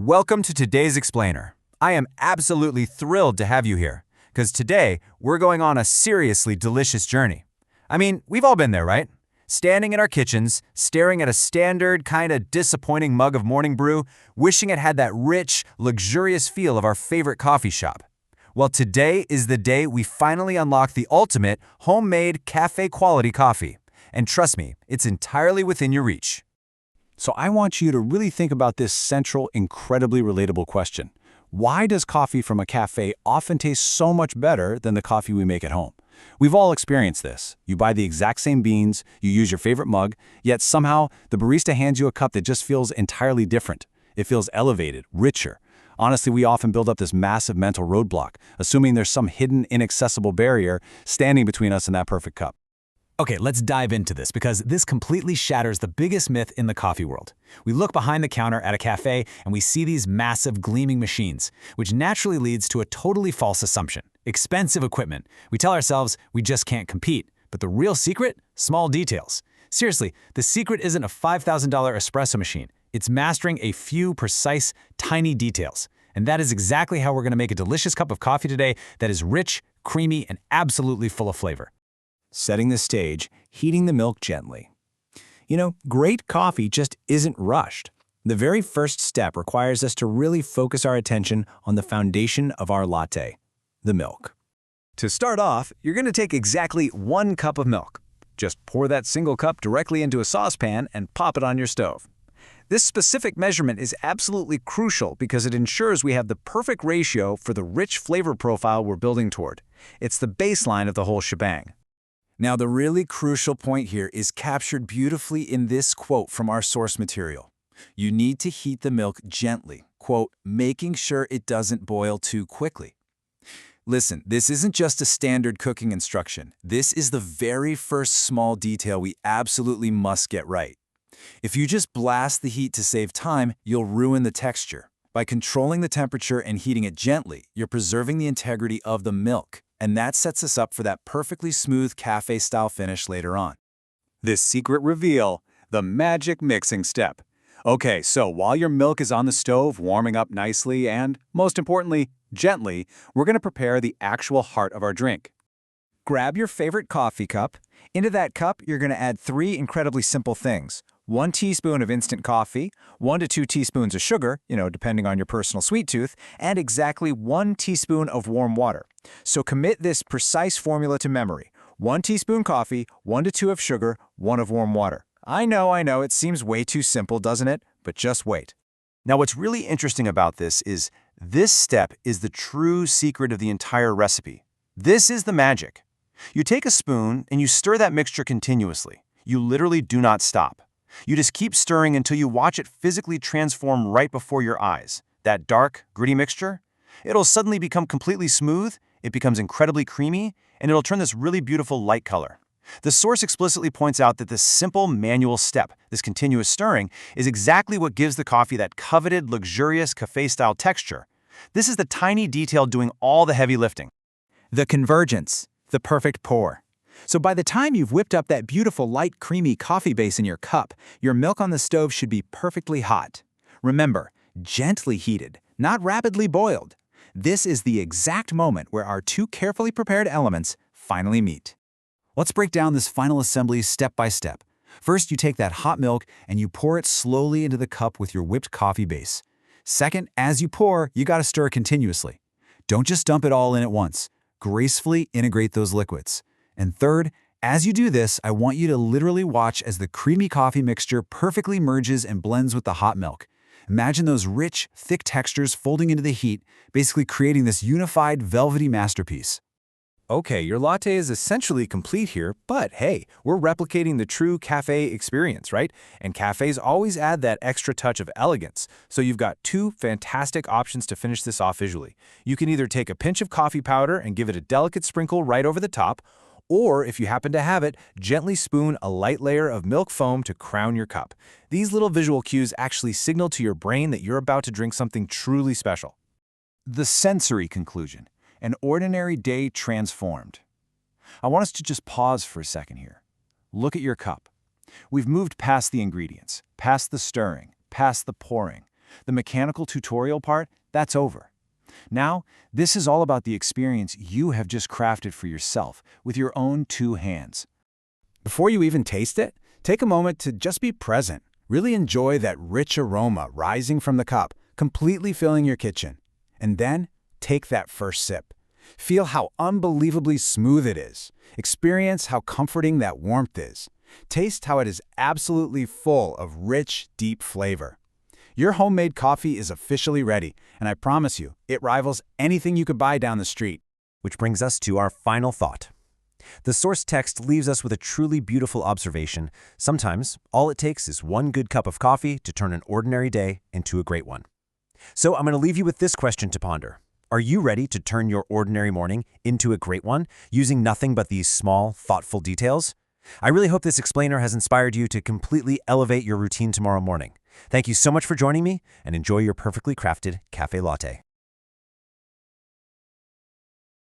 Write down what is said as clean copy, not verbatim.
Welcome to today's Explainer. I am absolutely thrilled to have you here, because today we're going on a seriously delicious journey. I mean, we've all been there, right? Standing in our kitchens, staring at a standard, kinda disappointing mug of morning brew, wishing it had that rich, luxurious feel of our favorite coffee shop. Well, today is the day we finally unlock the ultimate homemade cafe-quality coffee. And trust me, it's entirely within your reach. So I want you to really think about this central, incredibly relatable question. Why does coffee from a cafe often taste so much better than the coffee we make at home? We've all experienced this. You buy the exact same beans, you use your favorite mug, yet somehow the barista hands you a cup that just feels entirely different. It feels elevated, richer. Honestly, we often build up this massive mental roadblock, assuming there's some hidden, inaccessible barrier standing between us and that perfect cup. Okay, let's dive into this because this completely shatters the biggest myth in the coffee world. We look behind the counter at a cafe and we see these massive gleaming machines, which naturally leads to a totally false assumption. Expensive equipment. We tell ourselves we just can't compete. But the real secret? Small details. Seriously, the secret isn't a $5,000 espresso machine. It's mastering a few precise, tiny details. And that is exactly how we're going to make a delicious cup of coffee today that is rich, creamy, and absolutely full of flavor. Setting the stage, heating the milk gently. Great coffee just isn't rushed. The very first step requires us to really focus our attention on the foundation of our latte, the milk. To start off, you're going to take exactly 1 cup of milk. Just pour that single cup directly into a saucepan and pop it on your stove. This specific measurement is absolutely crucial because it ensures we have the perfect ratio for the rich flavor profile we're building toward. It's the baseline of the whole shebang. Now, the really crucial point here is captured beautifully in this quote from our source material. You need to heat the milk gently, quote, making sure it doesn't boil too quickly. Listen, this isn't just a standard cooking instruction. This is the very first small detail we absolutely must get right. If you just blast the heat to save time, you'll ruin the texture. By controlling the temperature and heating it gently, you're preserving the integrity of the milk. And that sets us up for that perfectly smooth cafe-style finish later on. This secret reveal, the magic mixing step. Okay, so while your milk is on the stove warming up nicely and, most importantly, gently, we're going to prepare the actual heart of our drink. Grab your favorite coffee cup. Into that cup, you're going to add 3 incredibly simple things. 1 teaspoon of instant coffee, 1 to 2 teaspoons of sugar, depending on your personal sweet tooth, and exactly 1 teaspoon of warm water. So commit this precise formula to memory. 1 teaspoon coffee, 1 to 2 of sugar, 1 of warm water. I know, it seems way too simple, doesn't it? But just wait. Now, what's really interesting about this is this step is the true secret of the entire recipe. This is the magic. You take a spoon and you stir that mixture continuously. You literally do not stop. You just keep stirring until you watch it physically transform right before your eyes. That dark, gritty mixture, it'll suddenly become completely smooth, it becomes incredibly creamy, and it'll turn this really beautiful light color. The source explicitly points out that this simple manual step, this continuous stirring, is exactly what gives the coffee that coveted, luxurious cafe-style texture. This is the tiny detail doing all the heavy lifting. The convergence, the perfect pour. So by the time you've whipped up that beautiful light creamy coffee base in your cup, your milk on the stove should be perfectly hot. Remember, gently heated, not rapidly boiled. This is the exact moment where our 2 carefully prepared elements finally meet. Let's break down this final assembly step by step. First, you take that hot milk and you pour it slowly into the cup with your whipped coffee base. Second, as you pour, you gotta stir continuously. Don't just dump it all in at once. Gracefully integrate those liquids. And third, as you do this, I want you to literally watch as the creamy coffee mixture perfectly merges and blends with the hot milk. Imagine those rich, thick textures folding into the heat, basically creating this unified, velvety masterpiece. Okay, your latte is essentially complete here, but hey, we're replicating the true cafe experience, right? And cafes always add that extra touch of elegance. So you've got 2 fantastic options to finish this off visually. You can either take a pinch of coffee powder and give it a delicate sprinkle right over the top, or if you happen to have it, gently spoon a light layer of milk foam to crown your cup. These little visual cues actually signal to your brain that you're about to drink something truly special. The sensory conclusion. An ordinary day transformed. I want us to just pause for a second here. Look at your cup. We've moved past the ingredients, past the stirring, past the pouring. The mechanical tutorial part, that's over. Now, this is all about the experience you have just crafted for yourself with your own two hands. Before you even taste it, take a moment to just be present. Really enjoy that rich aroma rising from the cup, completely filling your kitchen. And then, take that first sip. Feel how unbelievably smooth it is. Experience how comforting that warmth is. Taste how it is absolutely full of rich, deep flavor. Your homemade coffee is officially ready, and I promise you, it rivals anything you could buy down the street. Which brings us to our final thought. The source text leaves us with a truly beautiful observation. Sometimes, all it takes is one good cup of coffee to turn an ordinary day into a great one. So I'm going to leave you with this question to ponder. Are you ready to turn your ordinary morning into a great one, using nothing but these small, thoughtful details? I really hope this explainer has inspired you to completely elevate your routine tomorrow morning. Thank you so much for joining me, and enjoy your perfectly crafted cafe latte.